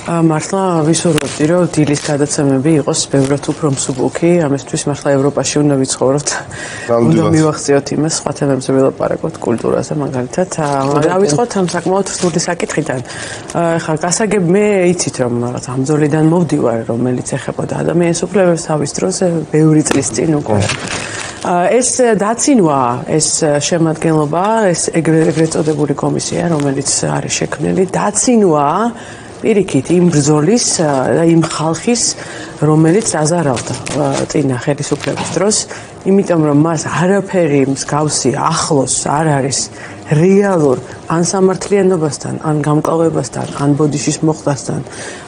მართლა ვისურვებდი, რომ დილის გადაცემები იყოს ბევრად უფრო მსუბუქი, ამისთვის მართლა ევროპაში უნდა ვიცხოვროთ. უნდა მივახციოთ იმას, სხვა თემებზე ვილაპარაკოთ, კულტურაზე მაგალითად. დავიწყოთ ამ საკმაოდ რთული საკითხიდან. ეხლა გასაგებ მე იცით რომ რაღაც ამ ბრძოლიდან მოვდივარ, რომელიც ეხებოდა ადამიანის უფლებებს თავის დროზე ბევრი წლის წინ უკვე. ეს დაცინვა, ეს შემადგენლობა, ეს ეგრეთ წოდებული კომისია, რომელიც არის შექმნილი, დაცინვა პირიქით იმ ბრძოლის და იმ ხალხის, რომელიც აზარავდა წინა ხელისუფლების დროს, იმიტომ რომ მას არაფერი მსგავსი ახლოს არ არის რეალურ ან სამართლიანობასთან, ან გამკლავებასთან, ან ბოდიშის მოხდასთან,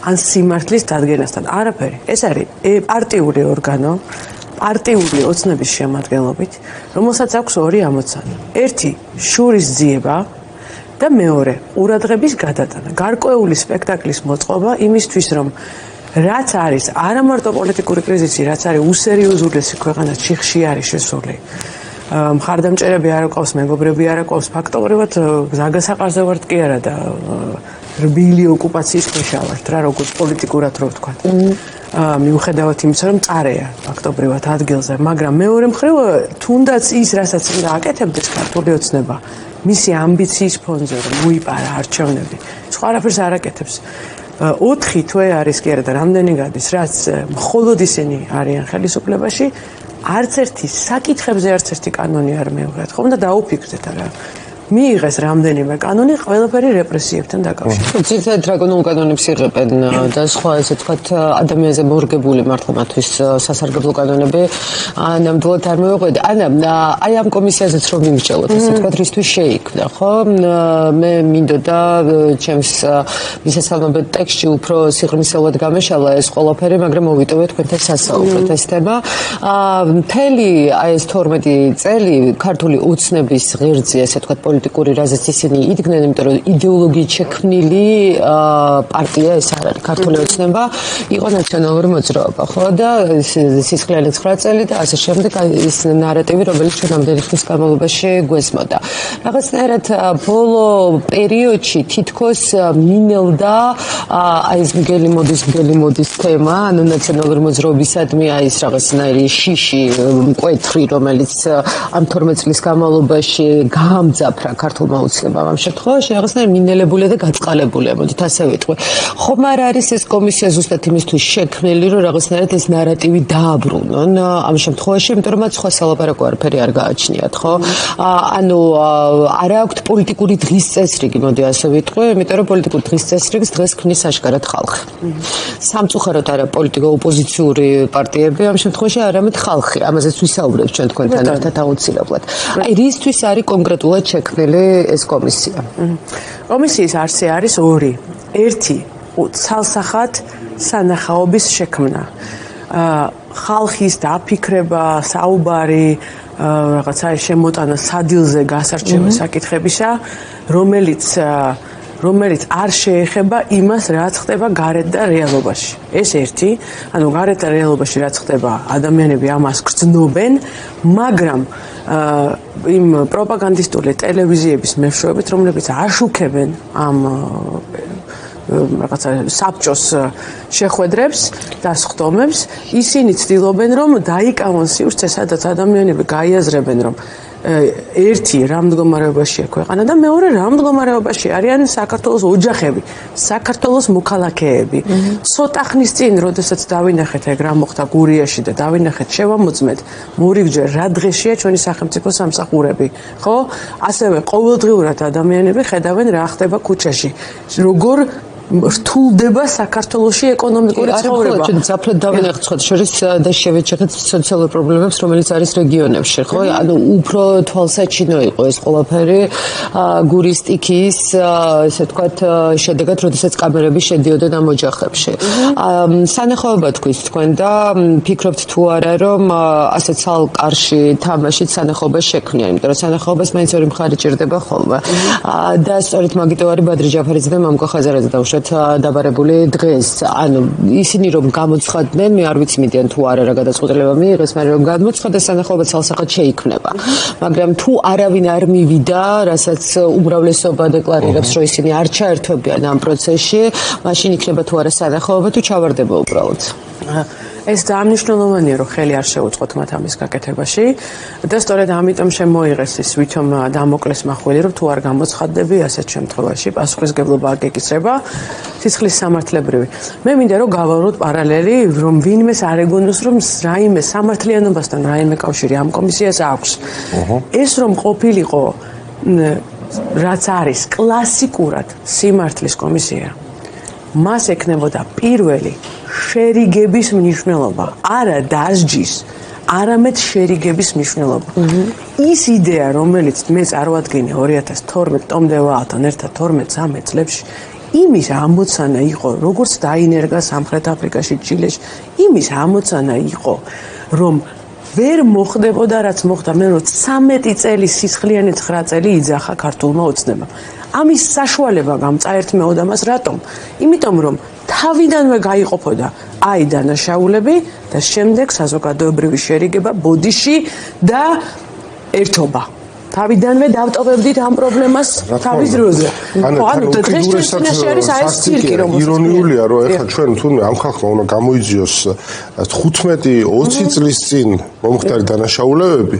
ან სიმართლის დადგენასთან. არაფერი. ეს არის პარტიული ორგანო, პარტიული ოცნების შემადგენლობით, რომელსაც აქვს ორი ამოცანა. ერთი შურის ძიება და მეორე ყურადღების გადატანა. გარკვეული სპექტაკლის მოწყობა იმისთვის, რომ რაც არის არა მარტო პოლიტიკური კრიზისი, რაც არის უსერიოზულესი ქვეყანა ჩიხში არის შესული. მხარდამჭერები არ აკვავს, მეგობრები არ აკვავს, ფაქტობრივად გზაგასაყარზე ვართ კი არა და რბილი ოკუპაციის ქვეშ ვართ რა, როგორც პოლიტიკურად რო ვთქვა. მიუხედავად იმისა, რომ წარეა ფაქტობრივად ადგილზე, მაგრამ მეორე მხრივ თუნდაც ის, რასაც უნდა აკეთებდეს ქართული ოცნება, მისი ამბიციის ფონზე რომ მოიპარა არჩევნები, სხვა არაფერს არ აკეთებს. 4 თვე არის კი არა და რამდენი გადის, რაც მხოლოდ ისინი არიან ხელისუფლებაში, არც ერთი საკითხებზე არც ერთი კანონი არ მიიღეთ. ხომ და დაუფიქრდეთ არა. მიიღეს რამდენიმე კანონი, ყველაფერი რეპრესიებთან დაკავშირებით. ძირითადად რა კანონებს იღებენ და სხვა ესე თქვათ ადამიანზე მორგებული მართლა მათთვის სასარგებლო კანონები ნამდვილად არ მივიყვეთ. აი ამ კომისიაზეც რომ მიმსჯელოთ, ესე თქვათ რისთვის შეიქმნა, ხო? მე მინდოდა ჩემს მისასალმებელ ტექსტში უფრო სიღრმისეულად გამეშალა ეს ყველაფერი, მაგრამ მოვიტოვე თქვენთან სასაუბრად ეს თემა. მთელი აი ეს 12 წელი ქართული ოცნების ღერძი, ესე თქვათ პოლიტიკური, რაზეც ისინი იდგნენ, იმიტომ რომ იდეოლოგიით შექმნილი პარტია ეს არ არის. ქართული ოცნება იყო ნაციონალური მოძრაობა, ხო? და სისხლიანი 9 წელი და ასე შემდეგ ის ნარატივი, რომელიც ჩვენამდე ხნის განმავლობაში გვესმოდა. რაღაცნაირად ბოლო პერიოდში თითქოს მინელდა აი ეს მგელი მოდის თემა, ანუ ნაციონალური მოძრაობისადმი აი ეს რაღაცნაირი შიში მკვეთრი, რომელიც ამ 12 წლის განმავლობაში გაამძაფრა ქართულმა ოცნებამ ამ შემთხვევაში რაღაცნაირად მინელებულია და გაწყალებულია, მოდით ასე ვიტყვი. ხომ არ არის ეს კომისია ზუსტად იმისთვის შექმნილი, რომ რაღაცნაირად ეს ნარატივი დააბრუნონ ამ შემთხვევაში, იმიტომ რომ მათ სხვა სალაპარაკო არაფერი არ გააჩნიათ, ხო? ანუ არ აქვთ პოლიტიკური დღის წესრიგი, მოდი ასე ვიტყვი, იმიტომ რომ პოლიტიკური დღის წესრიგს დღეს ქმნის აშკარად ხალხი. სამწუხაროდ არა პოლიტიკო ოპოზიციური პარტიები ამ შემთხვევაში, არამედ ხალხი. ამაზეც ვისაუბრებთ ჩვენ თქვენთან ერთად აუცილებლად. აი რისთვის არის კონკრეტულად შექმნილი ეს კომისია? კომისიის არსი არის ორი. ერთი ცალსახად სანახაობის შექმნა. ხალხის დაფიქრება, საუბარი, რაღაცა შემოტანა სადილზე გასარჩევა საკითხებისა, რომელიც არ შეეხება იმას, რაც ხდება გარეთ და რეალობაში. ეს ერთი, ანუ გარეთ და რეალობაში რაც ხდება, ადამიანები ამას გრძნობენ, მაგრამ იმ პროპაგანდისტული ტელევიზიების მეშვეობით, რომლებიც აშუქებენ ამ რაღაცა საბჭოს შეხვედრებს და სხდომებს, ისინი ცდილობენ, რომ დაიკავონ სივრცე, სადაც ადამიანები გაიაზრებენ, რომ ერთი რა მდგომარეობაშია ქვეყანა და მეორე რა მდგომარეობაში არიან საქართველოს ოჯახები, საქართველოს მოქალაქეები. ცოტა ხნის წინ, როდესაც დავინახეთ ეგ რა მოხდა გურიაში და დავინახეთ შევამოწმეთ მორიგჯერ რა დღეშია ჩვენი სახელმწიფო სამსახურები, ხო? ასევე ყოველდღიურად ადამიანები ხედავენ რა ხდება ქუჩაში. როგორ რთულდება საქართველოში ეკონომიკური ცხოვრება. ჩვენ ძაფრად დავინახეთ სხვა შორის და შევეჩეხეთ სოციალურ პრობლემებს, რომელიც არის რეგიონებში, ხო? ანუ უფრო თვალსაჩინო იყო ეს ყველაფერი გურის სტიქიის, ესე ვთქვათ, შედეგად, როდესაც კამერები შედიოდნენ ამ ოჯახებში. სანახაობა თქვით თქვენ და ფიქრობთ თუ არა, რომ ასე ცალკარში თამაშით სანახაობა შექმნიან, იმიტომ რომ სანახაობას მაინც ორი მხარე ჭირდება ხოლმე. და სწორედ მაგიტო არის ბადრი ჯაფარიძე და მამუკა ხაზარაძე დაუშვათ მაგალითად დაბარებული დღეს, ანუ ისინი რომ გამოცხადდნენ, მე არ ვიცი მიდიან თუ არა რა გადაწყვეტილება მიიღეს, მაგრამ რომ გამოცხადდეს სანახაობა ცალსახად შეიქმნება. მაგრამ თუ არავინ არ მივიდა, რასაც უმრავლესობა დეკლარირებს, რომ ისინი არ ჩაერთვებიან ამ პროცესში, მაშინ იქნება თუ არა სანახაობა თუ ჩავარდება უბრალოდ. ეს დაამნიშნულოვანია, რომ ხელი არ შეუწყოთ მათ ამის გაკეთებაში და სწორედ ამიტომ შემოიღეს ის ვითომ დამოკლეს მახვილი, რომ თუ არ გამოცხადდები ასეთ შემთხვევაში პასუხისგებლობა აკეკისრება სიცხლის სამართლებრივი. მე მინდა რომ გავავროთ პარალელი, რომ ვინმეს არ ეგონოს, რომ რაიმე სამართლიანობასთან რაიმე კავშირი ამ კომისიას აქვს. ეს რომ ყოფილიყო რაც არის კლასიკურად სიმართლის კომისია, მას ეკნებოდა პირველი შერიგების მნიშვნელობა, არა დასჯის, არამედ შერიგების მნიშვნელობა. ის იდეა, რომელიც მე წარვადგინე 2012 ტომ დე ვალთან ერთად 12-13 წლებში, იმის ამოცანა იყო, როგორც დაინერგა სამხრეთ აფრიკაში, ჩილეში, იმის ამოცანა იყო, რომ ვერ მოხდებოდა რაც მოხდა, მე რომ 13 წელი სისხლიანი 9 წელი იძახა ქართულმა ოცნებამ. ამის საშუალება გამწაერთმეოდა მას რატომ? იმიტომ რომ თავიდანვე გაიყოფოდა აი დანაშაულები და შემდეგ საზოგადოებრივი შერიგება, ბოდიში და ერთობა. თავიდანვე დავტოვებდით ამ პრობლემას თავის დროზე. ანუ დღეს ჩვენში არის აი ეს ცირკი რომ ირონიულია რომ ეხლა ჩვენ თუნდაც ამ ხალხმა უნდა გამოიძიოს 15-20 წლის წინ მომხდარი დანაშაულებები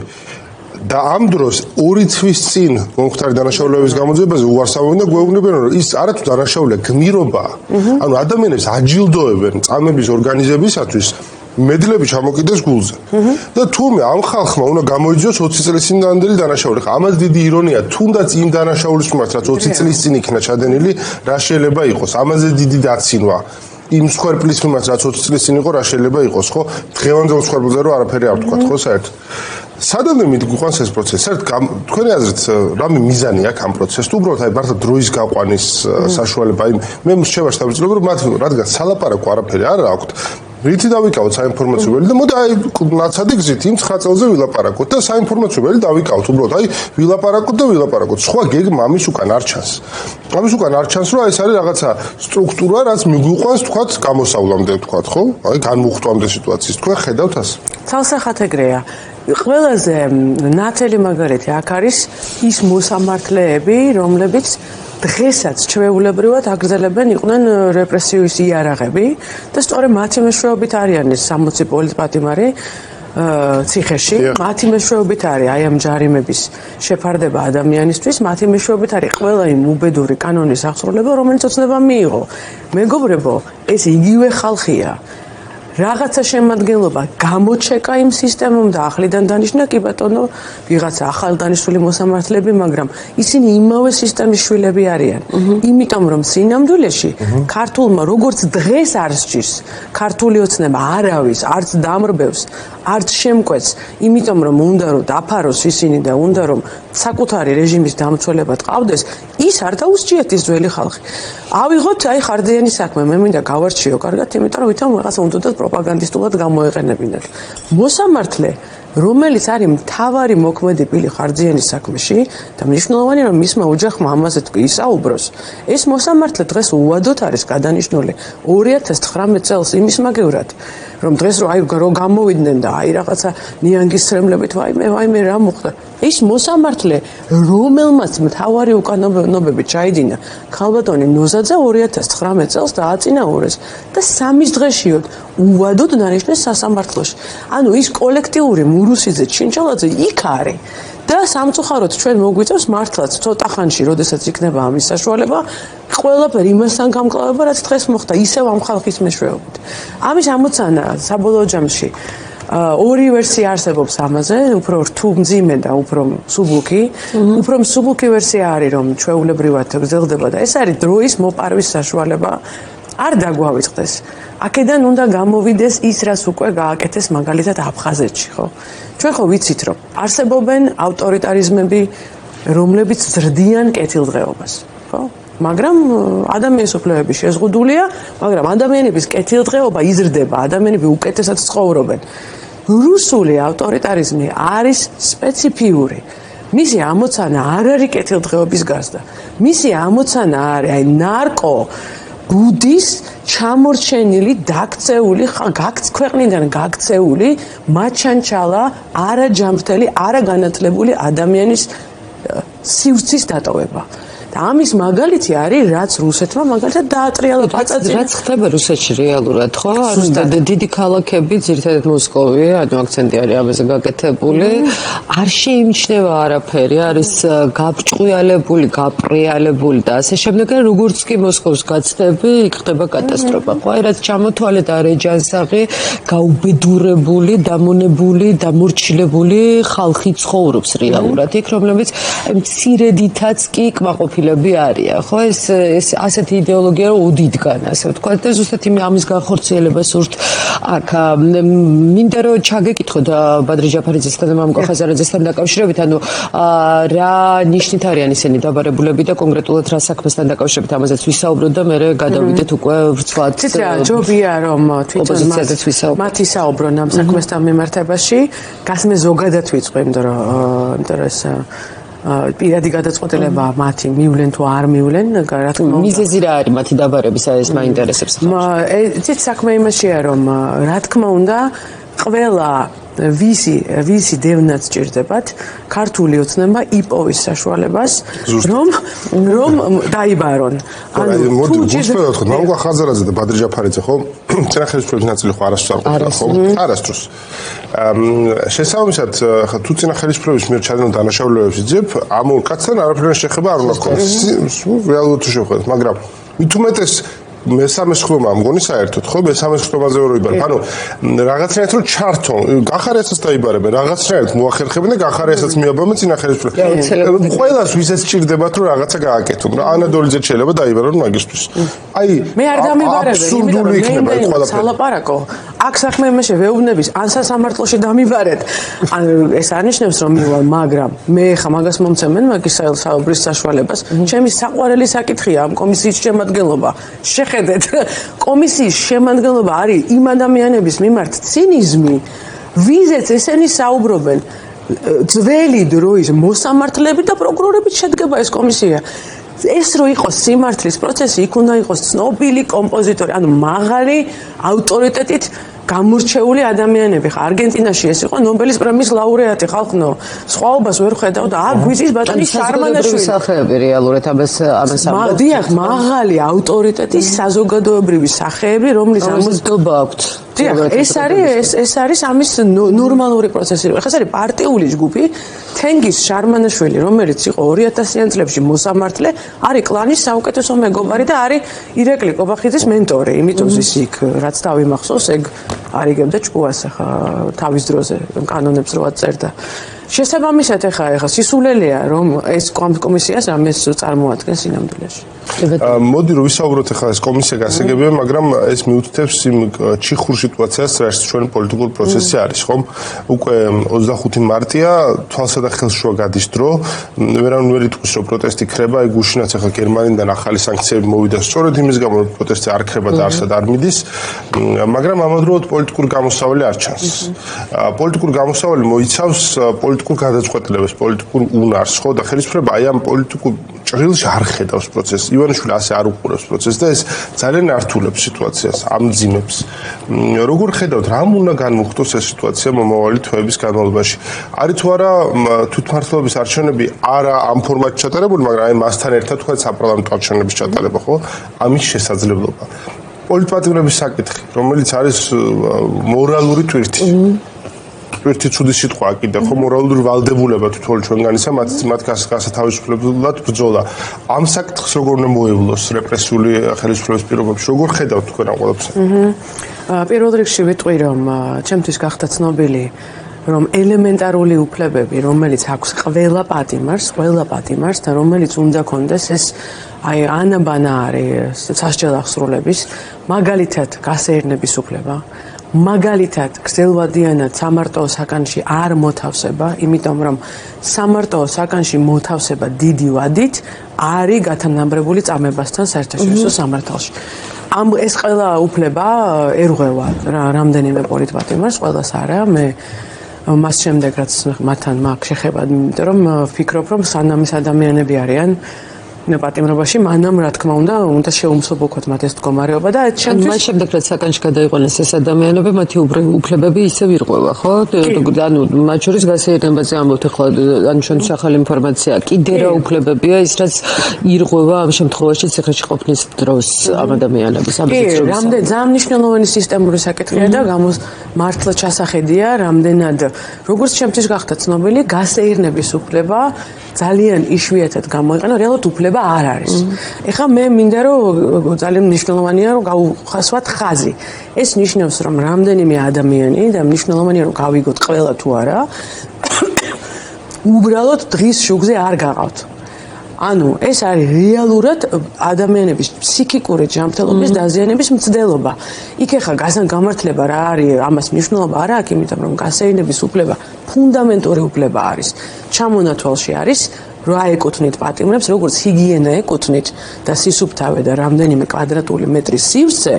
და ამ დროს 2 თვის წინ მომხდარი დანაშაულების გამოძიებაზე უარსამოვენ და გვეუბნებიან რომ ის არათუ დანაშაულია გმირობაა. ანუ ადამიანებს აჯილდოებენ წამების ორგანიზებისათვის მედლები ჩამოკიდეს გულზე. და თუმე ამ ხალხმა უნდა გამოიძიოს 20 წლის წინ დანამდვილი დანაშაული. ამას დიდი ირონია, თუნდაც იმ დანაშაულის მიმართ, რაც 20 წლის წინ იქნა ჩადენილი, რა შეიძლება იყოს. ამაზე დიდი დაცინვა. იმ სხერპლის მიმართ, რაც 20 წლის წინ იყო, რა შეიძლება იყოს, ხო? დღევანდელ სხერპლზე რომ არაფერი არ ვთქვა, ხო, საერთოდ. სადამდე მიგვიყვანს ეს პროცესი? საერთოდ თქვენი აზრით, რამე მიზანი აქვს ამ პროცესს? თუ უბრალოდ აი მართლა დროის გაყვანის საშუალება, აი მე მრჩება შეთაბეჭდილება, რომ მათ რადგან სალაპარაკო არაფერი არ აქვთ, რითი დავიკავოთ საინფორმაციო ველი და მოდი აი ნაცადი გზით იმ 9 წელზე ვილაპარაკოთ და საინფორმაციო ველი დავიკავოთ უბრალოდ აი ვილაპარაკოთ სხვა გეგმა ამის უკან არ ჩანს. ამის უკან არ ჩანს, რომ აი ეს არის რაღაცა სტრუქტურა, რაც მიგვიყვანს თქვათ გამოსავლამდე თქვათ, ხო? აი განმუხტვამდე სიტუაციის თქვენ ხედავთ ასე? ცალსახად ეგრეა. ყველაზე ნათელი მაგალითი აქ არის ის მოსამართლეები, რომლებიც დღესაც ჩვეულებრივად აგრძელებენ იყვნენ რეპრესიის იარაღები და სწორედ მათი მეშვეობით არიან ეს 60 პოლიტპატიმარი ციხეში, მათი მეშვეობით არის აი ამ ჯარიმების შეფარდება ადამიანისთვის, მათი მეშვეობით არის ყველა იმ უბედური კანონის აღსრულება, რომელიც ოცნებამ მიიღო. მეგობრებო, ეს იგივე ხალხია. რაღაცა შემადგენლობა გამოჩეკა იმ სისტემამ და ახლიდან დანიშნა კი ბატონო ვიღაცა ახალ დანიშნული მოსამართლეები, მაგრამ ისინი იმავე სისტემის შვილები არიან. იმიტომ რომ სინამდვილეში ქართულმა როგორც დღეს არ სჭირს ქართული ოცნება არავის არც დამრბევს, არც შემკვეთს, იმიტომ რომ უნდა რომ დაფაროს ისინი და უნდა რომ საკუთარი რეჟიმის დამცველება ტყავდეს, ის არ დაუსჯიათ ის ძველი ხალხი. ავიღოთ აი ხარდიანი საქმე, მე მინდა გავარჩიო კარგად, იმიტომ რომ ვითომ რაღაცა უნდა პროპაგანდისტულად გამოეყენებინათ. მოსამართლე, რომელიც არის მთავარი მოქმედი პილი ხარდიანის საქმეში და მნიშვნელოვანია რომ მისმა ოჯახმა ამაზე ისაუბროს. ეს მოსამართლე დღეს უვადოთ არის გადანიშნული 2019 წელს იმის მაგევრად, რომ დღეს რომ გამოვიდნენ და აი რაღაცა ნიანგის სრემლებით ვაიმე რა მოხდა. ის მოსამართლე, რომელმაც მთავარი უკანონოებები ჩაიდინა ქალბატონი ნოზაძე 2019 წელს დააწინაურეს და 3 დღეშიოდ უვადოდ დანიშნეს სასამართლოში. ანუ ის კოლექტიური მურუსიძე ჩინჩალაძე იქ არის და სამწუხაროდ ჩვენ მოგვიწევს მართლაც ცოტა ხანში, როდესაც იქნება ამის საშუალება, ყველაფერი იმასთან გამკლავება, რაც დღეს მოხდა, ისევ ამ ხალხის მეშვეობით. ამის ამოცანა საბოლოო ჯამში ორი ვერსია არსებობს ამაზე, უფრო რთულმძიმე და უფრო მსუბუქი. უფრო მსუბუქი ვერსია არის, რომ ჩვეულებრივად გრძელდება და ეს არის დროის მოპარვის საშუალება. არ დაგვავიწყდეს. აქედან უნდა გამოვიდეს ის, რაც უკვე გააკეთეს მაგალითად აფხაზეთში, ხო? ჩვენ ხო ვიცით, რომ არსებობენ ავტორიტარიზმები, რომლებიც ზრდიან კეთილდღეობას, ხო? მაგრამ ადამიანის უფლებები შეზღუდულია, მაგრამ ადამიანების კეთილდღეობა იზრდება, ადამიანები უკეთესად ცხოვრობენ. რუსული ავტორიტარიზმი არის სპეციფიური. მისი ამოცანა არ არის კეთილდღეობის გაზრდა. მისი ამოცანა არის აი ნარკო ბუდის ჩამორჩენილი, დაქცეული, ქვეყნიდან გაქცეული, მაჩანჩალა, არაჯამრთელი, არაგანათლებული ადამიანის სივრცის დატოვება. და ამის მაგალითი არის, რაც რუსეთმა მაგალითად დაატრიალა პაწაწინა. რაც ხდება რუსეთში რეალურად, ხო? დიდი ქალაქები, ძირითადად მოსკოვი, ანუ აქცენტი არის ამაზე გაკეთებული, არ შეიმჩნევა არაფერი, არის გაბრჭყვიალებული, გაპრიალებული და ასე შემდეგ, როგორც კი მოსკოვს გაცდები, იქ ხდება კატასტროფა. ხო, რაც ჩამოთვალეთ არეჯანსაღი, გაუბედურებული, დამონებული, დამორჩილებული ხალხი ცხოვრობს რეალურად. იქ რომლებიც მცირედითაც კი კმაყოფილებული არიან, ხო? ეს ასეთი იდეოლოგია რომ უდიდგან, ასე ვთქვათ, და ზუსტად ამის განხორციელებას ვურთ აქ. მინდა რომ ჩაგეკითხოთ ბადრი ჯაფარიძესთან და მამუკა ხაზარაძესთან დაკავშირებით, ანუ რა ნიშნით არიან ისინი დაბარებულები და კონკრეტულად რა საქმესთან დაკავშირებით ამაზეც ვისაუბროთ და მე გადავიდეთ უკვე ვცვლად. ჯობია რომ თვითონ მათი საუბრონ ამ საქმესთან მიმართებაში, გასმე ზოგადად ვიწყო, იმიტომ რომ ეს პირადი გადაწყვეტილება მათი მივლენ თუ არ მივლენ, რა თქმა უნდა. მიზეზი რა არის მათი დაბარების, ეს მაინტერესებს. ეს საქმე იმაშია, რომ რა თქმა უნდა, ყველა ვისი დევნაც ჭირდებათ, ქართული ოცნება იპოვის საშუალებას, რომ დაიბარონ. ანუ მოდი გულწრფელად ხო, მამუკა ხაზარაძე და ბადრი ჯაფარიძე ხო? წინახელისფრების ნაწილი ხო არასდროს არ ყოფილა ხო? არასდროს. შესაბამისად, თუ წინახელისფრების მიერ ჩადენილ დანაშაულებებს იძებ, ამ ორ კაცთან არაფერი შეხება არ უნდა ქონდეს. რეალურად თუ შევხედოთ, მაგრამ მით უმეტეს მესამე სხდომა მგონი საერთოდ ხო მესამე სხდომაზე რო იბარებ ანუ რაღაცნაირად რომ ჩართო გახარიასაც დაიბარებენ რაღაცნაირად მოახერხებენ და გახარიასაც მიაბამენ წინახელისფრებს ყველას ვისაც სჭირდებათ რომ რაღაცა გააკეთონ რა ანადოლიძე შეიძლება დაიბარონ მაგისთვის აი მე არ დამიბარებენ იმიტომ რომ მე სალაპარაკო აქ საქმე იმაში ვეუბნების ან სასამართლოში დამიბარეთ ან ეს არნიშნავს რომ მივალ მაგრამ მე ხა მაგას მომცემენ მაგის საუბრის საშუალებას ჩემი საყვარელი საკითხია ამ კომისიის შემადგენლობა ხედეთ კომისიის შემადგენლობა არის იმ ადამიანების მიმართ ცინიზმი ვიზეც ესენი საუბრობენ ძველი დროის მოსამართლეები და პროკურორებით შედგება ეს კომისია ეს რო იყოს სიმართლის პროცესი იქ უნდა იყოს ცნობილი კომპოზიტორი ანუ მაღალი ავტორიტეტით გამორჩეული ადამიანები ხა არგენტინაში ეს იყო ნობელის პრემიის ლაურეატი ხალხნო სხვაობას ვერ ხედავ და აქ გვიწის ბატონი შარმანაშვილი სახეები რეალურად ამას დიახ მაღალი ავტორიტეტის საზოგადოებრივი სახეები რომლის ამოსდობა აქვთ ეს არის ამის ნორმალური პროცესი ხა ეს არის პარტიული ჯგუფი თენგიზ შარმანაშვილი რომელიც იყო 2000-იან წლებში მოსამართლე არის კლანის საუკეთესო მეგობარი და არის ირაკლი კობახიძის მენტორი იმიტომ ის იქ რაც დავიმახსოვს ეგ არიგებდა ჭკუას ახლა თავის დროზე კანონებს რო აწერდა შესაბამისად ახლა სისულელეა რომ ეს კომისიას ამას წარმოადგენს სინამდვილეში მოდი რომ ვისაუბროთ ახლა ეს კომისია გასაგებია მაგრამ ეს მიუთითებს იმ ჩიხურ სიტუაციას რაც ჩვენ პოლიტიკურ პროცესში არის ხომ უკვე 25 მარტია თვალსა და ხელშუა გადის დრო ვერავინ ვერ იტყვის რომ პროტესტი ხდება აი გუშინაც ახლა გერმანიიდან ახალი სანქციები მოვიდა სწორედ იმის გამო რომ პროტესტი არ ხდება და არსად არ მიდის მაგრამ ამავდროულად პოლიტიკური გამოსავალი არ ჩანს პოლიტიკური გამოსავალი მოიცავს პოლიტიკურ გადაწყვეტილებას პოლიტიკურ უნარს ხო და ხელისუფლება აი ამ პოლიტიკურ ჭრილში არ ხედავს პროცესს ივანიშვილი ასე არ უყურებს პროცესს და ეს ძალიან ართულებს სიტუაციას ამძიმებს როგორ ხედავთ რამ უნდა განმუხტოს ეს სიტუაცია მომავალი თვეების განმავლობაში არის თუ არა თვითმმართველობის არჩევნები არა ამ ფორმატში ჩატარებული მაგრამ აი მასთან ერთად თქვა საპარლამენტო არჩევნების ჩატარება ხო ამის შესაძლებლობა პოლიტპატიმრების საკითხი რომელიც არის მორალური ტვირთი ერთი ცუდი სიტყვა კიდე ხო მორალური ვალდებულება თვითონ ჩვენგანისა მათ გასათავისუფლებლად ბრძოლა ამ საკითხს როგორ უნდა მოევლოს რეპრესიული ხელისუფლების პირობებში როგორ ხედავთ თქვენ ამ ყველაფერს პირველ რიგში ვიტყვი რომ ჩემთვის გახდა ცნობილი რომ ელემენტარული უფლებები რომელიც აქვს ყველა პატიმარს და რომელიც უნდა კონდეს ეს აი ანაბანა არის სასჯელ აღსრულების მაგალითად გასეირნების უფლება მაგალითად გრძელვადიანად სამარტოო საკანში არ მოთავსება, იმიტომ რომ სამარტოო საკანში მოთავსება დიდი ვადით არის გათანაბრებული წამებასთან საერთაშორისო სამართალში. ეს ყველა უფლება ერღვევა რამდენიმე პოლიტპატიმარს, ყველას არა, მე მას შემდეგ რაც მათთან მაქვს შეხება, იმიტომ რომ ვფიქრობ რომ სანამ ეს ადამიანები არიან პატიმრობაში, მანამ რა თქმა უნდა შეუმსუბუქოთ მათ ეს მდგომარეობა და ჩემთვის მას შემდეგ რაც საკანში გადაიყვანეს ეს ადამიანები, მათი უფლებები ისევ ირღვევა, ხო? ანუ მათ შორის გასეირნებაზე ამბობთ ახლა, ანუ ჩვენთვის ახალი ინფორმაცია, კიდე რა უფლებებია ის რაც ირღვევა ამ შემთხვევაში ციხეში ყოფნის დროს ამ ადამიანების ამბების დროს. რამდენ ძალიან მნიშვნელოვანი სისტემური საკითხია და მართლა ჩასახედია, რამდენად როგორც ჩემთვის გახდა ცნობილი, გასეირნების უფლება ძალიან იშვიათად გამოიყენა, რეალურად უფლება არ არის. ეხლა მე მინდა რომ ძალიან მნიშვნელოვანია რომ გავხსვათ ხაზი. ეს ნიშნავს რომ რამდენიმე ადამიანი და მნიშვნელოვანია რომ გავიგოთ ყველა თუ არა უბრალოდ დღის შუქზე არ გაღავთ. ანუ ეს არის რეალურად ადამიანების ფსიქიკური ჯანმრთელობის დაზიანების მცდელობა. იქ ახლა გამართლება რა არის, ამას მნიშვნელობა არ აქვს, იმიტომ რომ გასეირნების უფლება ფუნდამენტური უფლება არის. ჩამონათვალში არის რა ეკუთვნით პატიმრებს, როგორც ჰიგიენა ეკუთვნით და სისუფთავე და რამდენიმე კვადრატული მეტრის სივრცე,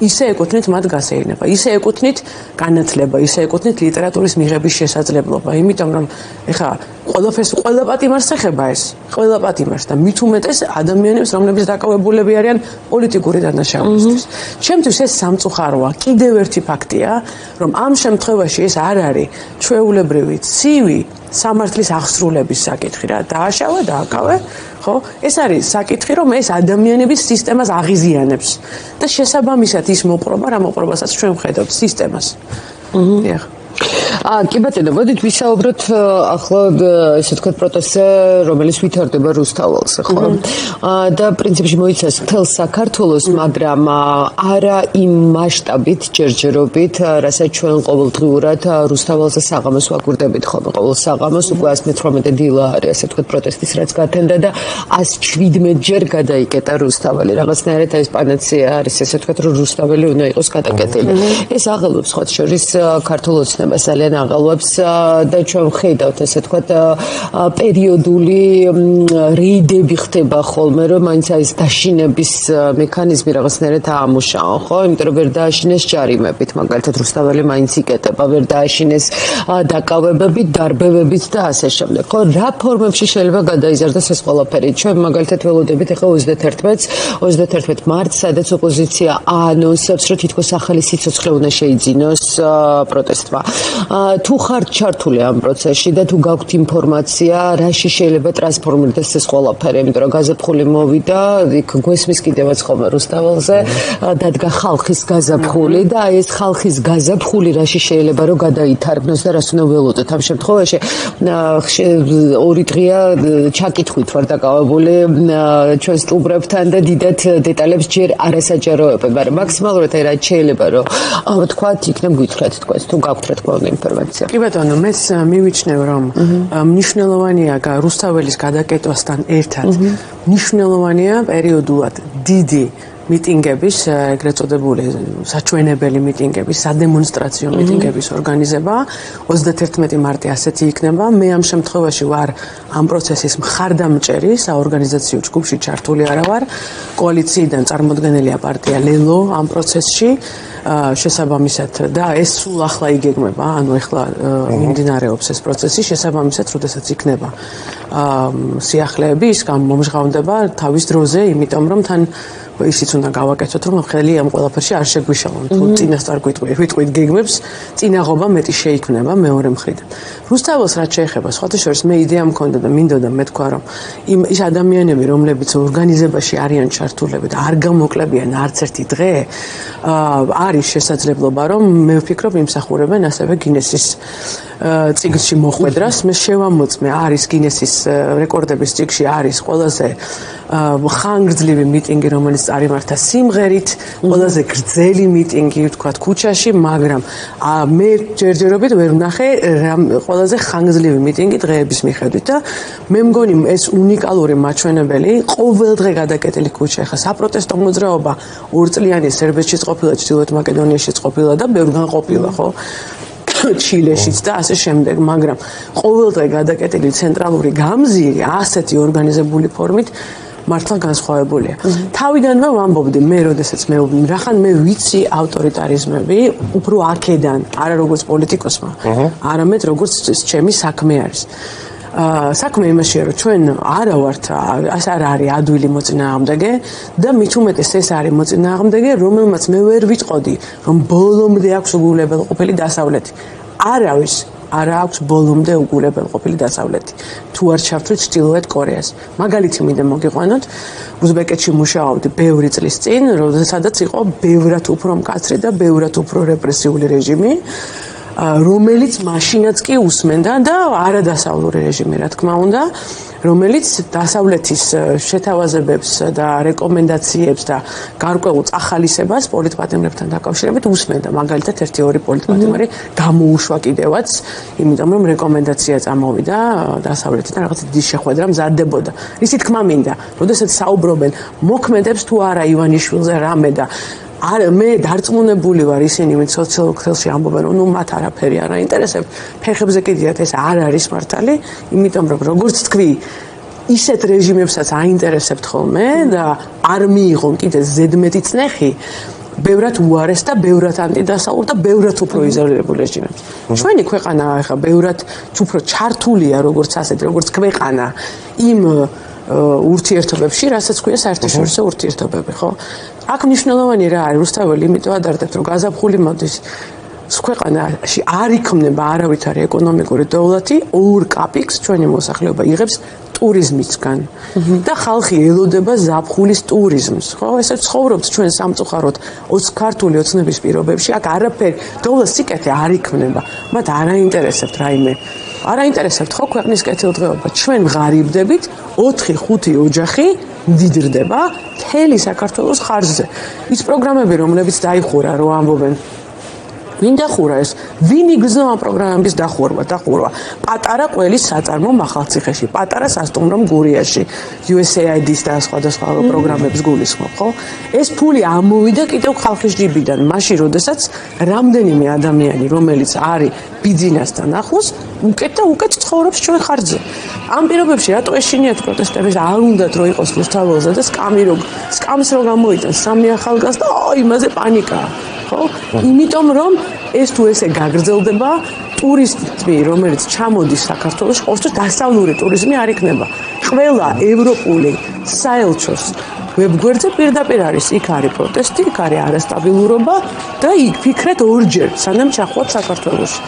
ისე ეკუთვნით მათ გასეირნება, ისე ეკუთვნით განათლება, ისე ეკუთვნით ლიტერატურის მიღების შესაძლებლობა, იმიტომ რომ ეხლა ყველა პატიმარს ეხება ეს, ყველა პატიმარს და მით უმეტეს ადამიანებს, რომლებიც დაკავებულები არიან პოლიტიკური დანაშაულისთვის. ჩემთვის ეს სამწუხაროა, კიდევ ერთი ფაქტია, რომ ამ შემთხვევაში ეს არ არის ჩვეულებრივი ცივი სამართლის აღსრულების საკითხი რა, დააშავა, დააკავე, ხო? ეს არის საკითხი, რომ ეს ადამიანების სისტემას აღიზიანებს და შესაბამისად ის მოპყრობა, რა მოპყრობასაც ჩვენ ვხედავთ სისტემას. დიახ. კი ბატონო, მოდით ვისაუბროთ ახლა ესე ვთქვათ პროტესტზე, რომელიც ვითარდება რუსთაველზე, ხო? და პრინციპში მოიცავს მთელ საქართველოს, მაგრამ არა იმ მასშტაბით, ჯერჯერობით, რასაც ჩვენ ყოველდღიურად რუსთაველზე საღამოს ვაკვირდებით ხოლმე. ყოველ საღამოს უკვე 118 დილა არის, ასე ვთქვათ, პროტესტის რაც გათენდა და 117 ჯერ გადაიკეტა რუსთაველი. რაღაცნაირად ეს პანაცეა არის, ესე ვთქვათ, რომ რუსთაველი უნდა იყოს გადაკეტილი. ეს აღელვებს სხვა შორის ქართულ ოცნებას ძალიან აღალვებს და ჩვენ ვხედავთ ესე ვთქვათ პერიოდული რეიდები ხდება ხოლმე რომ მაინც ეს დაშინების მექანიზმი რაღაცნაირად აამუშაო ხო იმიტომ რომ ვერ დააშინეს ჯარიმებით მაგალითად რუსთაველი მაინც იკეტება ვერ დააშინეს დაკავებებით დარბევებით და ასე შემდეგ ხო რა ფორმებში შეიძლება გადაიზარდოს ეს ყველაფერი ჩვენ მაგალითად ველოდებით ახლა 31 მარტს სადაც ოპოზიცია აანონსებს რომ თითქოს ახალი სიცოცხლე უნდა შეიძინოს პროტესტმა თუ ხართ ჩართული ამ პროცესში და თუ გაქვთ ინფორმაცია, რაში შეიძლება ტრანსფორმირდეს ეს ყველაფერი, იმიტომ რომ გაზაფხული მოვიდა, იქ გვესმის კიდევაც ხოლმე რუსთაველზე, დადგა ხალხის გაზაფხული და ეს ხალხის გაზაფხული რაში შეიძლება რომ გადაითარგმნოს და რას უნდა ველოდოთ ამ შემთხვევაში. ორი დღეა ჩაკითხვით ვარ დაკავებული ჩვენ სტუმრებთან და დიდად დეტალებს ჯერ არასაჯაროებად, მაგრამ მაქსიმალურად აი რაც შეიძლება რომ ვთქვათ, იქნებ გითხრათ თქვენს თუ გაქვთ რა თქმა უნდა ინფორმაცია. კი ბატონო, მეც მივიჩნევ რომ მნიშვნელოვანია რუსთაველის გადაკეტვასთან ერთად მნიშვნელოვანია პერიოდულად დიდი მიტინგების, ეგრეთ წოდებული საჩვენებელი მიტინგების, სადემონსტრაციო მიტინგების ორგანიზება 31 მარტი ასეთი იქნება. მე ამ შემთხვევაში ვარ ამ პროცესის მხარდამჭერი, საორგანიზაციო ჯგუფში ჩართული არა ვარ. კოალიციიდან წარმოდგენილია პარტია ლელო ამ პროცესში. შესაბამისად და ეს სულ ახლა იგეგმება, ანუ ახლა მიმდინარეობს ეს პროცესი, შესაბამისად, როდესაც იქნება სიახლეები, ის მომჟღავნდება თავის დროზე, იმიტომ რომ თან ისიც უნდა გავაკეთოთ, რომ ხელი ამ ყველაფერში არ შეგვიშალონ. თუ წინასწარ ვიტყვით გეგმებს, წინაღობა მეტი შეიქმნება მეორე მხრიდან. რუსთაველს რაც შეეხება, სხვათა შორის მე იდეა მქონდა და მინდოდა მე თქვა, რომ ის ადამიანები, რომლებიც ორგანიზებაში არიან ჩართულები და არ გამოკლებიან არც ერთი დღე, არის შესაძლებლობა, რომ მე ვფიქრობ იმსახურებენ ასევე გინესის წიგნში მოხვედრას. მე შევამოწმე, არის გინესის რეკორდების წიგნში არის ყველაზე ხანგრძლივი მიტინგი, რომელიც წარიმართა სიმღერით, ყველაზე გრძელი მიტინგი, ვთქვათ, ქუჩაში, მაგრამ მე ჯერჯერობით ვერ ვნახე ყველაზე ხანგრძლივი მიტინგი დღეების მიხედვით და მე მგონი ეს უნიკალური მაჩვენებელი ყოველ დღე გადაკეტილი ქუჩა. ახლა საპროტესტო მოძრაობა ორწლიანი სერბეთშიც ყოფილა, ჩრდილოეთ მაკედონიაშიც ყოფილა და ბევრგან ყოფილა, ხო? ჩილეშიც და ასე შემდეგ, მაგრამ ყოველდღე გადაკეტილი ცენტრალური გამზირი ასეთი ორგანიზებული ფორმით მართლა განსხვავებულია. თავიდანვე ვამბობდი, მე როდესაც რახან მე ვიცი ავტორიტარიზმები, უფრო აქედან, არა როგორც პოლიტიკოსმა, არამედ როგორც ჩემი საქმე არის. საქმე იმაშია, რომ ჩვენ არა ვართ არ არის ადვილი მოწინააღმდეგე და მით უმეტეს ეს არის მოწინააღმდეგე, რომელმაც მე ვერ ვიტყოდი, რომ ბოლომდე აქვს უგულებელყოფილი დასავლეთი. არავის არ აქვს ბოლომდე უგულებელყოფილი დასავლეთი. თუ არ ჩავთვლით ჩრდილოეთ კორეას. მაგალითი მინდა მოგიყვანოთ, უზბეკეთში მუშაობდი ბევრი წლის წინ, როდესაც იყო ბევრად უფრო მკაცრი და ბევრად უფრო რეპრესიული რეჟიმი. რომელიც მაშინაც კი უსმენდა და არადასავლური რეჟიმი, რა თქმა უნდა, რომელიც დასავლეთის შეთავაზებებს და რეკომენდაციებს და გარკვეულ წახალისებას პოლიტპატიმრებთან დაკავშირებით უსმენდა. მაგალითად, ერთი-ორი პოლიტპატიმარი გამოუშვა კიდევაც, იმიტომ რომ რეკომენდაცია წამოვიდა დასავლეთიდან რაღაც დიდი შეხვედრა მზადდებოდა. ისი თქმა მინდა, როდესაც საუბრობენ მოქმედებს თუ არა ივანიშვილზე რამე და მე დარწმუნებული ვარ ისინი ვინც სოციალურ ამბობენ რომ ნუ მათ არაფერი არ აინტერესებს ფეხებზე კიდიათ ეს არ არის მართალი იმიტომ რომ როგორც თქვი ისეთ რეჟიმებსაც აინტერესებთ ხოლმე და არ მიიღონ კიდე ზედმეტი წნეხი ბევრად უარეს და ბევრად ანტიდასავლურ და ბევრად უფრო იზოლირებულ რეჟიმებს. ჩვენი ქვეყანა ახლა ბევრად უფრო ჩართულია როგორც ასეთ როგორც ქვეყანა იმ ურთიერთობებში, რასაც ქვია საერთაშორისო ურთიერთობები, ხო? აქ მნიშვნელოვანი რა არის, რუსთაველი, იმიტომ ადარდებთ, რომ გაზაფხული მოდის. ქვეყანაში არ იქმნება არავითარი ეკონომიკური დოვლათი, ორ კაპიკს ჩვენი მოსახლეობა იღებს ტურიზმისგან და ხალხი ელოდება ზაფხულის ტურიზმს, ხო? ესე ცხოვრობთ ჩვენ სამწუხაროდ ქართული ოცნების პირობებში, აქ არაფერი დოვლას სიკეთე არ იქმნება. მათ არ აინტერესებთ რაიმე არ აინტერესებთ ხო ქვეყნის კეთილდღეობა. ჩვენ ღარიბდებით 4-5 ოჯახი მდიდრდება მთელი საქართველოს ხარჯზე. ის პროგრამები, რომლებიც დაიხურა, რო ამბობენ ვინ დახურა ეს? ვინ იგრძნო ამ პროგრამების დახურვა? პატარა ყველის საწარმო მახალციხეში, პატარა სასტუმრო გურიაში, USAID-ის და სხვადასხვა პროგრამებს გულისხმობ, ხო? ეს ფული ამოვიდა კიდევ ხალხის ჯიბიდან, მაშინ როდესაც რამდენიმე ადამიანი, რომელიც არის ბიძინასთან ახლოს, უკეთ და უკეთ ცხოვრობს ჩვენ ხარჯზე. ამ პირობებში რატო ეშინიათ პროტესტების? არ უნდათ რომ იყოს რუსთაველზე და სკამს რო გამოიტანს სამი ახალგაზრდა, იმაზე პანიკაა. ხო? იმიტომ რომ ეს თუ ესე გაგრძელდება, ტურისტი, რომელიც ჩამოდის საქართველოს, ყოველთვის დასავლური ტურიზმი არ იქნება. ყველა ევროპული საელჩოს ვებგვერდზე პირდაპირ არის, იქ არის პროტესტი, იქ არის არასტაბილურობა და იქ ფიქრეთ ორჯერ, სანამ ჩახვდათ საქართველოში.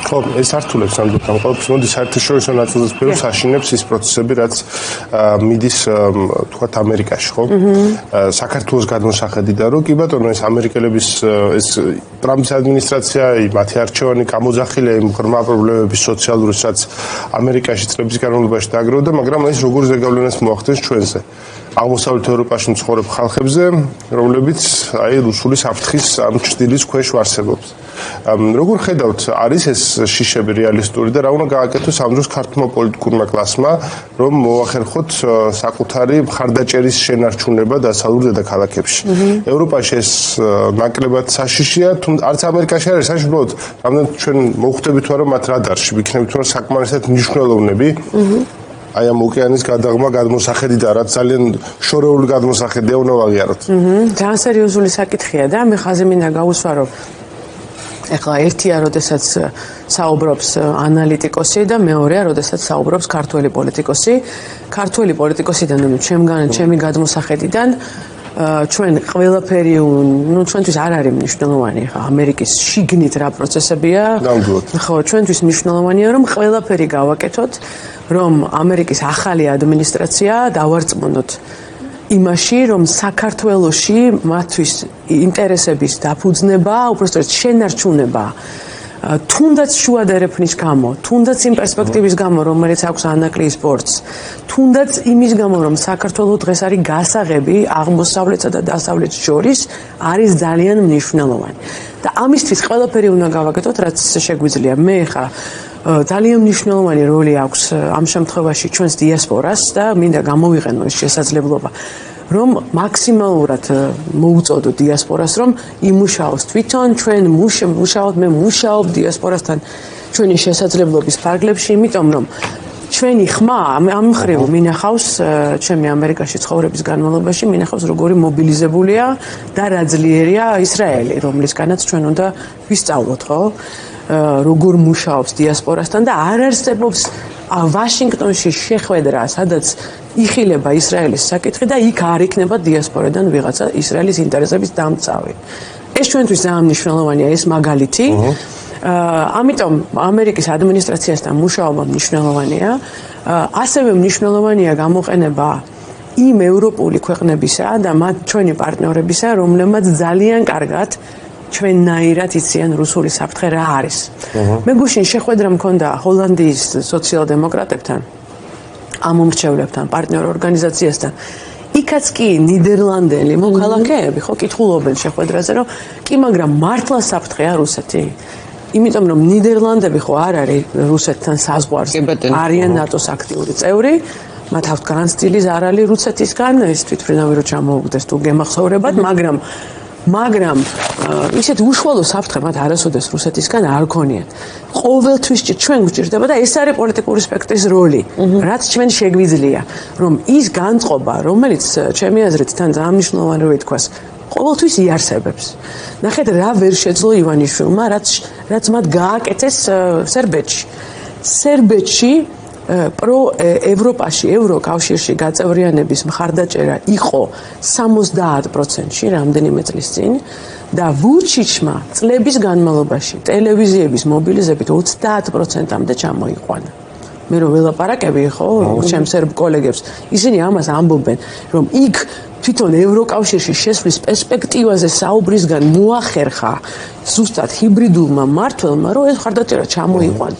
ხო, ეს ართულებს ამ გამყოლებს მოდი საერთაშორისო ნაწილზე ფეროს აშინებს ის პროცესები, რაც მიდის თქვათ ამერიკაში, ხო? საქართველოს გადმოსახედიდან რომ კი ბატონო ეს ამერიკელების ეს ტრამპის ადმინისტრაცია, მათი არჩევანი გამოძახილია იმ ღრმა პრობლემების სოციალურიც, რაც ამერიკაში წლების განმავლობაში დააგროვდა, მაგრამ ეს როგორ ზეგავლენას მოახდენს ჩვენზე. აღმოსავლეთ ევროპაში მცხოვრებ ხალხებზე, რომლებიც აი რუსული საფრთხის ამ ჭრილის ქვეშ ვარსებობს. როგორ ხედავთ, არის ეს შიშები რეალისტური და რა უნდა გააკეთოს ამ დროს ქართულმა პოლიტიკურმა კლასმა, რომ მოახერხოთ საკუთარი მხარდაჭერის შენარჩუნება დასავლურ დედაქალაქებში. ევროპაში ეს ნაკლებად საშიშია, თუმცა არც ამერიკაში არის საშიშია, რამდენად ჩვენ მოხვდებით ვარო მათ რადარში, ვიქნებით რომ საკმარისად მნიშვნელოვნები. აი ამ ოკეანის გადაღმა გადმოსახედიდან, რაც ძალიან შორეული გადმოსახედია უნდა ვაღიაროთ. ძალიან სერიოზული საკითხია და მე ხაზი მინდა გაუსვა, რომ ეხლა ერთია, როდესაც საუბრობს ანალიტიკოსი და მეორეა, როდესაც საუბრობს ქართველი პოლიტიკოსი. ქართველი პოლიტიკოსიდან, ჩემი გადმოსახედიდან ჩვენ ყველაფერი, ჩვენთვის არ არის მნიშვნელოვანი, ხა ამერიკის შიგნით რა პროცესებია. ხო, ჩვენთვის მნიშვნელოვანია, რომ ყველაფერი გავაკეთოთ, რომ ამერიკის ახალი ადმინისტრაცია დავარწმუნოთ იმაში, რომ საქართველოში მათთვის ინტერესების დაფუძნება, უბრალოდ შენარჩუნება, თუნდაც შუადერეფნის გამო, თუნდაც იმ პერსპექტივის გამო, რომელიც აქვს ანაკლის სპორტს, თუნდაც იმის გამო, რომ საქართველოს დღეს არის გასაღები აღმოსავლეთსა და დასავლეთს შორის, არის ძალიან მნიშვნელოვანი. და ამისთვის ყველაფერი უნდა გავაკეთოთ, რაც შეგვიძლია. მე ხა ძალიან მნიშვნელოვანი როლი აქვს ამ შემთხვევაში ჩვენს დიასპორას და მინდა გამოვიყენო ეს შესაძლებლობა, რომ მაქსიმალურად მოუწოდო დიასპორას, რომ იმუშაოს თვითონ, ჩვენ მუშაობთ, მე მუშაობ დიასპორასთან ჩვენი შესაძლებლობის ფარგლებში, იმიტომ რომ ჩვენი ხმა ამ მხრივ მინახავს ჩემი ამერიკაში ცხოვრების განმავლობაში მინახავს როგორი მობილიზებულია და რა ძლიერია ისრაელი, რომლისგანაც ჩვენ უნდა ვისწავლოთ, ხო? როგორ მუშაობს დიასპორასთან და არ არსებობს ვაშინგტონში შეხვედრა, სადაც იხილება ისრაელის საკითხი და იქ არ იქნება დიასპორიდან ვიღაცა ისრაელის ინტერესების დამცავი. ეს ჩვენთვის ძალიან მნიშვნელოვანია ეს მაგალითი. ამიტომ ამერიკის ადმინისტრაციასთან მუშაობა მნიშვნელოვანია. ასევე მნიშვნელოვანია გამოყენება იმ ევროპული ქვეყნებისა და მათ ჩვენი პარტნიორებისა, რომლებმაც ძალიან კარგად ჩვენნაირად იციან რუსული საფრთხე რა არის. მე გუშინ შეხვედრა მქონდა ჰოლანდიის სოციალ-დემოკრატებთან, ამ მომრჩევლებთან, პარტნიორ ორგანიზაციასთან. იქაც კი ნიდერლანდელი მოქალაქეები ხო კითხულობენ შეხვედრაზე, რომ კი მაგრამ მართლა საფრთხეა რუსეთი? იმიტომ რომ ნიდერლანდები ხო არ არის რუსეთთან საზღვარზე, არიან ნატოს აქტიური წევრი. მათ აქვთ განცდილის არ არის რუსეთისგან ეს თვითმფრინავი რო ჩამოუგდეს თუ გემახსოვრებად, მაგრამ ისეთ უშუალო საფრთხე მათ არასოდეს რუსეთისგან არ ქონიათ. ყოველთვის ჩვენ გვჭირდება და ეს არის პოლიტიკური სპექტრის როლი, რაც ჩვენ შეგვიძლია, რომ ის განწყობა, რომელიც ჩემი აზრით თან ძალიან მნიშვნელოვანი რო ითქვას, ყოველთვის იარსებებს. ნახეთ რა ვერ შეძლო ივანიშვილმა, რაც მათ გააკეთეს სერბეთში ევროპაში, ევროკავშირში გაწევრიანების მხარდაჭერა იყო 70%-ში რამდენიმე წლის წინ და ვუჩიჩმა წლების განმავლობაში ტელევიზიების მობილიზებით 30%-მდე ჩამოიყვანა. მე რო ველაპარაკები ხო, ჩემს სერბ კოლეგებს, ისინი ამას ამბობენ, რომ იქ თვითონ ევროკავშირში შესვლის პერსპექტივაზე საუბრისგან მოახერხა ზუსტად ჰიბრიდულმა მმართველმა, რომ ეს მხარდაჭერა ჩამოიყვანა.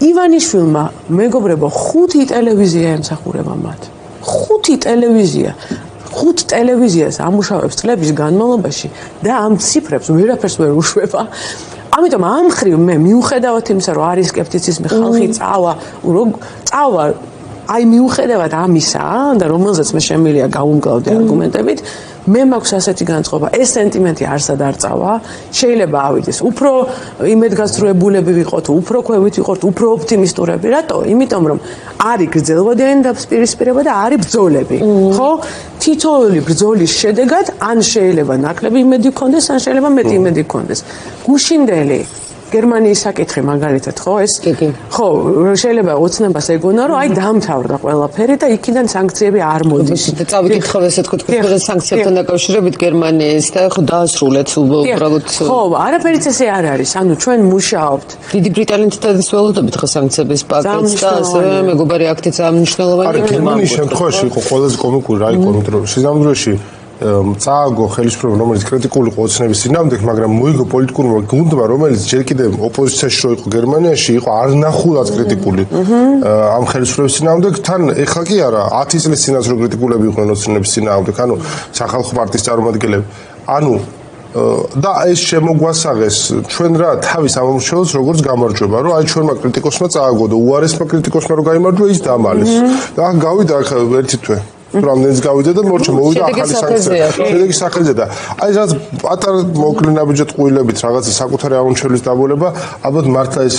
ივანიშვილმა მეგობრებო 5 ტელევიზია ემსახურება მათ. 5 ტელევიზიას ამუშავებს წლების განმავლობაში და ამ ციფრებს ვერაფერს ვერ უშვება. ამიტომ ამ ხრივ მე მიუხედავად იმისა, რომ არის სკეპტიციზმი, ხალხი წავა აი მიუხედავად ამისა და რომელზეც მე შემიძლია გავუმკლავდე არგუმენტებით, მე მაქვს ასეთი განწყობა, ეს სენტიმენტი არსად არ წავა, შეიძლება ავიდეს. უფრო იმედგაცრუებულები ვიყოთ, უფრო ქვევით ვიყოთ, უფრო ოპტიმისტურები. რატო? იმიტომ რომ არის გრძელვადიანი დაპირისპირება და არის ბრძოლები. ხო? თითოეული ბრძოლის შედეგად ან შეიძლება ნაკლები იმედი გქონდეს, ან შეიძლება მეტი იმედი გქონდეს. გუშინდელი გერმანიის საკითხი მაგალითად ხო ეს ხო შეიძლება ოცნებას ეგონა რომ აი დამთავრდა ყველაფერი და იქიდან სანქციები არ მოდის და წავიკითხავ ესე თქვით სანქციებთან დაკავშირებით გერმანიის და ხო დაასრულეთ უბრალოდ ხო არაფერიც ესე არ არის ანუ ჩვენ მუშაობთ დიდი ბრიტანეთთან ველოდებით ხო სანქციების პაკეტს და ასე მეგობარი აქტიც ამ მნიშვნელოვანია არა გერმანიის შემთხვევაში იყო ყველაზე კომიკური რა იყო რომ სიზამთრეში წააგო ხელისუფლება რომელიც კრიტიკული იყო ოცნების წინააღმდეგ მაგრამ მოიგო პოლიტიკურმა გუნდმა რომელიც ჯერ კიდევ ოპოზიციაში რო იყო გერმანიაში იყო არნახულად კრიტიკული ამ ხელისუფლების წინააღმდეგ თან ეხლა კი არა 10 წლის წინაც რო კრიტიკულები იყვნენ ოცნების წინააღმდეგ ანუ სახალხო პარტიის წარმომადგენლები ანუ და ეს შემოგვასაღეს ჩვენ რა თავის ამომრჩეველს როგორც გამარჯვება რომ აი ჩვენმა კრიტიკოსმა წააგო და უარესმა კრიტიკოსმა რო გაიმარჯვა ის დამალეს და გავიდა ახლა ერთი თვე რამდენიც გავიდა და მოვიდა ახალი სანქცია. შედეგი სახელზე და აი რაც პატარა მოკლენაბიჯო ტყუილებით რაღაცა საკუთარი ამომრჩევლის დაბოლება, ალბათ მართლა ეს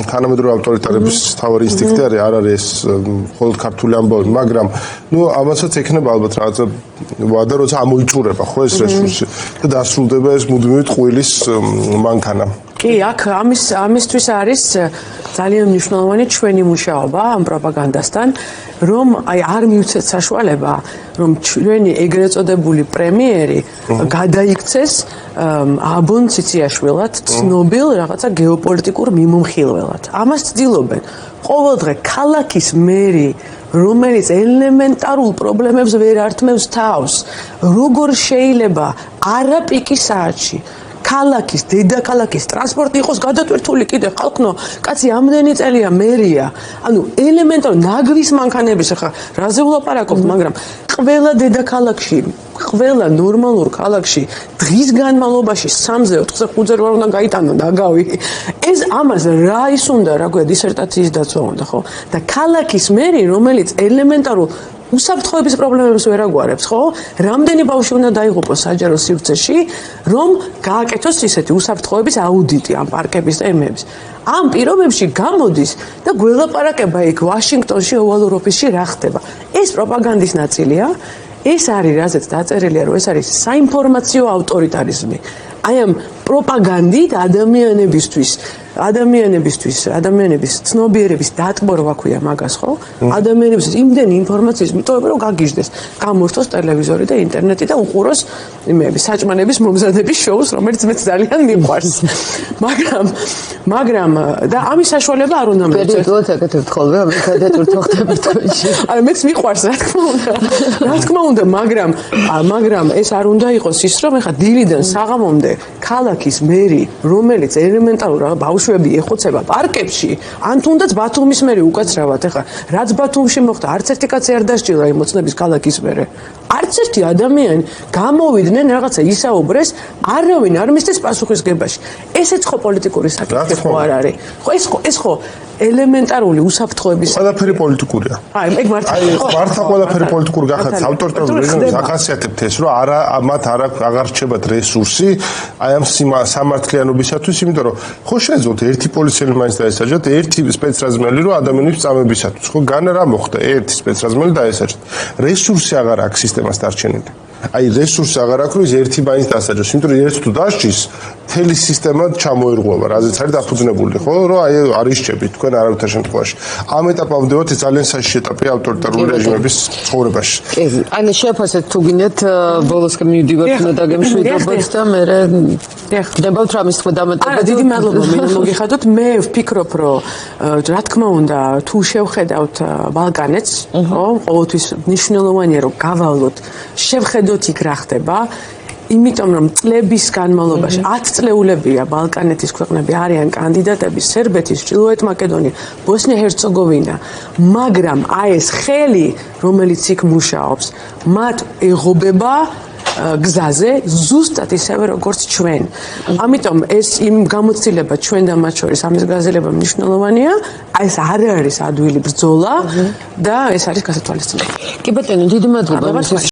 თანამედროვე ავტორიტარების თავარი ინსტინქტი არის, არ არის ეს მხოლოდ ქართული ამბავი, მაგრამ ნუ ამასაც ექნება ალბათ რაღაცა ვადა როცა ამოიწურება ხო ეს რესურსი და დასრულდება ეს მუდმივი ტყუილის მანქანა. კი, აქ ამისთვის არის ძალიან მნიშვნელოვანი ჩვენი მუშაობა ამ პროპაგანდასთან, რომ აი არ მივცეთ საშუალება, რომ ჩვენი ეგრეთ წოდებული პრემიერი გადაიქცეს აბონ ციციაშვილად, ცნობილ რაღაცა გეოპოლიტიკურ მიმომხილველად. ამას ცდილობენ. ყოველდღე ქალაქის მერი რომელიც ელემენტარულ პრობლემებს ვერ ართმევს თავს, როგორ შეიძლება არაპიკის საათში ქალაქის, დედაქალაქის ტრანსპორტი იყოს გადატვირთული კიდე ხალხნო, კაცი ამდენი წელია მერია. ანუ ელემენტარული ნაგვის მანქანების ახლა რაზე ვლაპარაკობთ, მაგრამ ყველა დედაქალაქში, ყველა ნორმალურ ქალაქში დღის განმავლობაში 3-ზე, 4-ზე, 5-ზე რა უნდა გაიტანო ნაგავი. ეს ამას რა ის უნდა, რა ქვია, დისერტაციის დაცვა უნდა, ხო? და ქალაქის მერი, რომელიც ელემენტარულ უსაფრთხოების პრობლემებს ვერ აგვარებს, ხო? რამდენი ბავშვი უნდა დაიღუპოს საჯარო სივრცეში, რომ გააკეთოს ისეთი უსაფრთხოების აუდიტი ამ პარკების და ემების. ამ პირობებში გამოდის და გველაპარაკება იქ ვაშინგტონში, ოვალურ ოფისში რა ხდება. ეს პროპაგანდის ნაწილია, ეს არის რაზეც დაწერილია, რომ ეს არის საინფორმაციო ავტორიტარიზმი. აი ამ პროპაგანდით ადამიანებისთვის ადამიანების ცნობიერების დატბორვა ქვია მაგას, ხო? ადამიანებისთვის იმდენი ინფორმაციის მიტოვება, რომ გაგიჟდეს, გამორთოს ტელევიზორი და ინტერნეტი და უყუროს საჭმანების მომზადების შოუს, რომელიც მეც ძალიან მიყვარს. მაგრამ და ამის საშუალება არ უნდა მეც. პერიოდულად აკეთებ ხოლმე, ამის გადატვირთვა ხდება თქვენში. არა, მეც მიყვარს, რა თქმა უნდა, მაგრამ ეს არ უნდა იყოს ის, რომ ეხა დილიდან საღამომდე ქალაქის მერი, რომელიც ელემენტარულად ბავშვები ეხოცება პარკებში, ან თუნდაც ბათუმის მერი უკაცრავად, ეხა რაც ბათუმში მოხდა, არც ერთი კაცი არ დასჭირდა იმ მოწნების ქალაქის მერე. არც ერთი ადამიანი გამოვიდნენ რაღაცა ისაუბრეს, არავინ არ მისცეს პასუხისგებაში. ესეც ხო პოლიტიკური საკითხი ხო არ არის? ხო ეს ხო ელემენტარული უსაფრთხოების ყველაფერი პოლიტიკურია. აი, ეგ მართლა. მართლა ყველაფერი პოლიტიკური გახადს ავტორიტარულ რეჟიმს ახასიათებთ ეს, რომ მათ აღარ რჩებათ რესურსი აი ამ სამართლიანობისათვის, იმიტომ რომ ხო შეეძლოთ ერთი პოლიციელი მაინც დაესაჯათ, ერთი სპეცრაზმელი რომ ადამიანებს წამებისათვის, ხო განა რა მოხდა? ერთი სპეცრაზმელი დაესაჯათ. რესურსი აღარ აქვს სისტემას დარჩენილი. აი რესურსი აღარ აქვს, რომ ერთი მაინც დასაჯოს, იმიტომ რომ ერთ თუ დასჯის, მთელი სისტემა ჩამოირღვევა, რაზეც არის დაფუძნებული, ხო, რომ აი არ ისჭებით თქვენ არავითარ შემთხვევაში. ამ ეტაპამდევად ეს ძალიან საშიში ეტაპია ავტორიტარული რეჟიმების ცხოვრებაში. კი, ანუ შეფასეთ თუ გინდათ ბოლოსკენ მივდივართ უნდა დაგემშვიდობოთ და მე გნებავთ რამის თქვა დამატებად. არა, დიდი მადლობა მინდა მოგიხადოთ. მე ვფიქრობ, რომ რა თქმა უნდა, თუ შევხედავთ ბალკანეთს, ხო, ყოველთვის მნიშვნელოვანია რომ გავავლოთ, შევხედოთ იქ რა ხდება. იმიტომ რომ წლების განმავლობაში 10 წლეულებია ბალკანეთის ქვეყნები არიან კანდიდატები სერბეთის, ჩრდილოეთ მაკედონია, ბოსნია-ჰერცეგოვინა, მაგრამ აი ეს ხელი, რომელიც იქ მუშაობს, მათ ეღობება გზაზე ზუსტად ისევე როგორც ჩვენ. ამიტომ ეს იმ გამოცდილება ჩვენ და მათ შორის ამის გაზრება მნიშვნელოვანია. აი ეს არ არის ადვილი ბრძოლა და ეს არის გასათვალისწინებელი. კი ბატონო, დიდი მადლობა.